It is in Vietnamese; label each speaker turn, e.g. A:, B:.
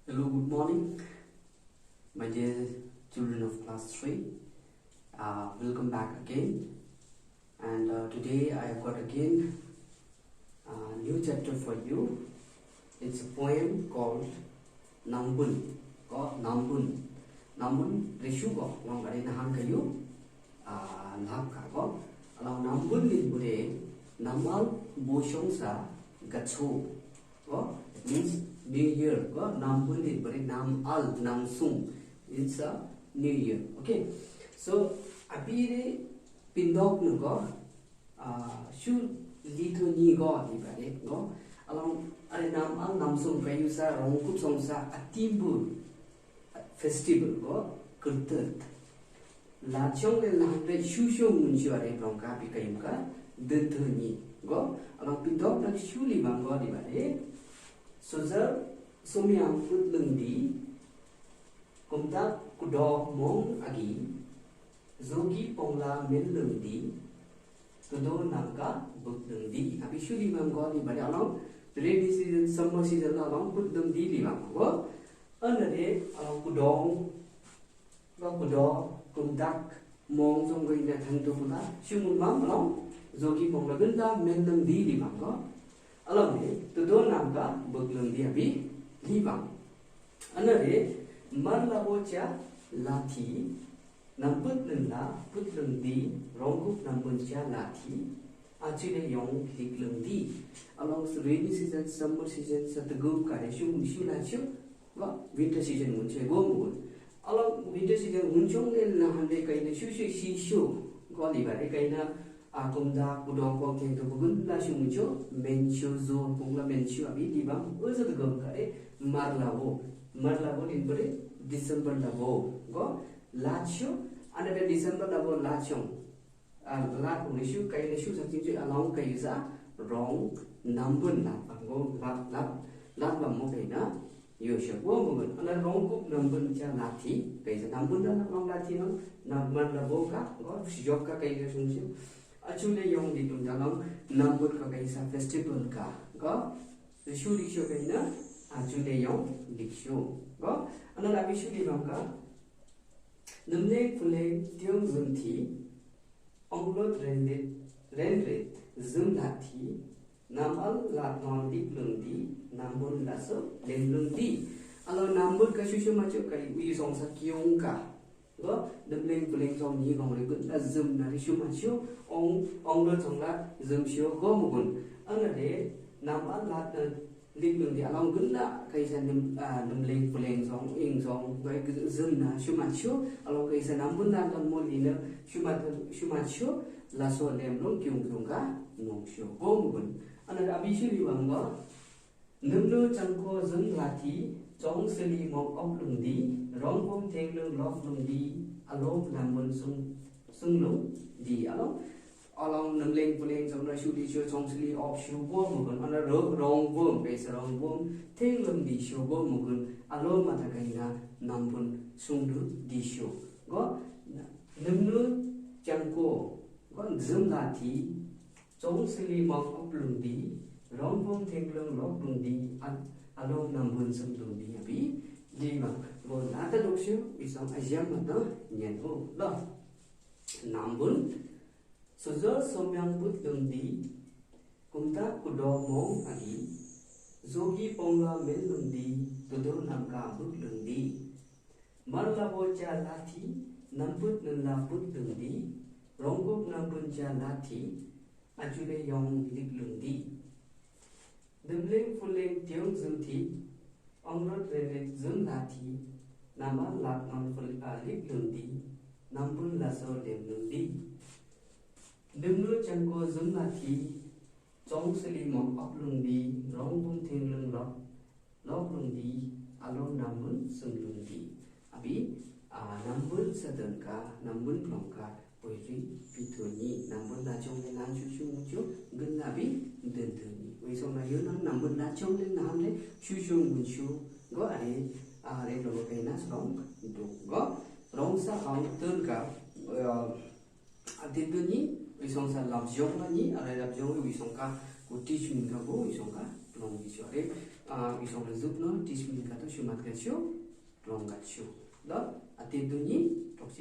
A: Hello, good morning, my dear children of class 3. Welcome back again. And today I have got again a new chapter for you. It's a poem called Nambun. Nambun. Nambun Rishugo. Long Arena Hankayu. Labkago. Along Nambun Libure. Namal Boshongsa Gatsu. Means New Year. Nambun Libure. Nam Al Nam Sung. It's a New Year. Okay. So Abire Pindok Nugo. Should little ni go di go along nam al nam sung kayu sa rongkup song sa atimbul festival go kultur la chong le la pre shu shu mun shu are prongka pi kayu ka denthu ni go along pindok na shu li bang go di bare so zer somyang put lung di kumta kudo mong agi zogi pongla mel lung di Kudo Namka book them di. Abi shuli mam go di bari along rainy season, summer season along put them di li mam go. Another kudong, kudo, kumdak, mong song going that hand to puna. Shumun mam along zogi pong lagunda men them di li mam go. Along it kudo Namka book them di abi li mam. Another marla bocha lati. Nambut nela put lung di rongkup nambun cha lati actually yong lik lung di along rainy season summer season sa tagup ka shu la chu wa winter season mun che go mun along winter season mun chong le la han de kai na shu si shu go li ba de kai na akum da kudong ko ke to bugun la shu mun cho men shu zo pung la men shu abi di bang o sa tagup ka marla bo in bore December la bo go Lacho, and then December about Lachong. Lat Unishu, Kainishu, something along Kaisa, wrong, Nambun, go lap Mokina, you should go, and a wrong cook Nambun Lati, Kaisa Nambun, along Latino, Namban la Boca, God, Joka Kaisa, actually young little along Nambun Kaisa festival ka, go, the shoe Dikshokina, actually young Diksho, go, and then I wish you Livanka. Numle pule tiong zum thi onglot rendet zum la thi namal la non dik lung di nambun la so len lung di alo nambun ka shu ma chu kai wi song sa kyong ka go numle pule song ni gong re kun la zum na ri shu ma chu onglot song la zum shu go mu gun ana de namal la lik lung di along gun la kai san numle pule song ing song kai zum na shu ma chu along kai san nambun na don mo li na shu ma chu la so lem long kyung ka ngong shu go mu gun ana abi shu li wang ba numlo chang ko zum la thi chong seli mo ong lung di rong bom theng lung lok lung di along nambun sung lung di along namleng puleng trong na shu di shu chong sli op shu go mu gun ana rong bom pe sa rong bom theng lung di shu go mu gun along ma ta kai na nambun sung du di shu go namlu chang ko go zum la thi chong sli mo op lung di rong bom theng lung lok lung di along nambun sung lung di abi di ma go na ta dok shu wi som ajam ma ta nyen ho lo nambun Suzor somyang put lung di kumta kudo mong agi zogi pongla mel lung di tudo namka put lung di marla bocha lati namput nala put lung di rongkup nampun cha lati ajule yong lik lung di demleng fuleng tiong zum thi ongrot re zum lati nama lat non ful lik lung di nampun la so dem lung di Nimlu changko zum la thi chong seli mok op lung di rong bum thing lung lok lung di along nambun sung lung di abi nambun sadan ka nambun long ka poetry pitoni nambun la chong le lan chu chu gun la bi den thuni we song na yun nambun la chong le nam le chu mun chu go ai re lo ke na song du go rong sa hang tun ka adiduni wisong sa labjong ni ara labjong wisong ka ku teach min ka bo wisong ka long bi chore isong rezupno 10 minute ka to shumat gachiu long gachiu da ati duni toksi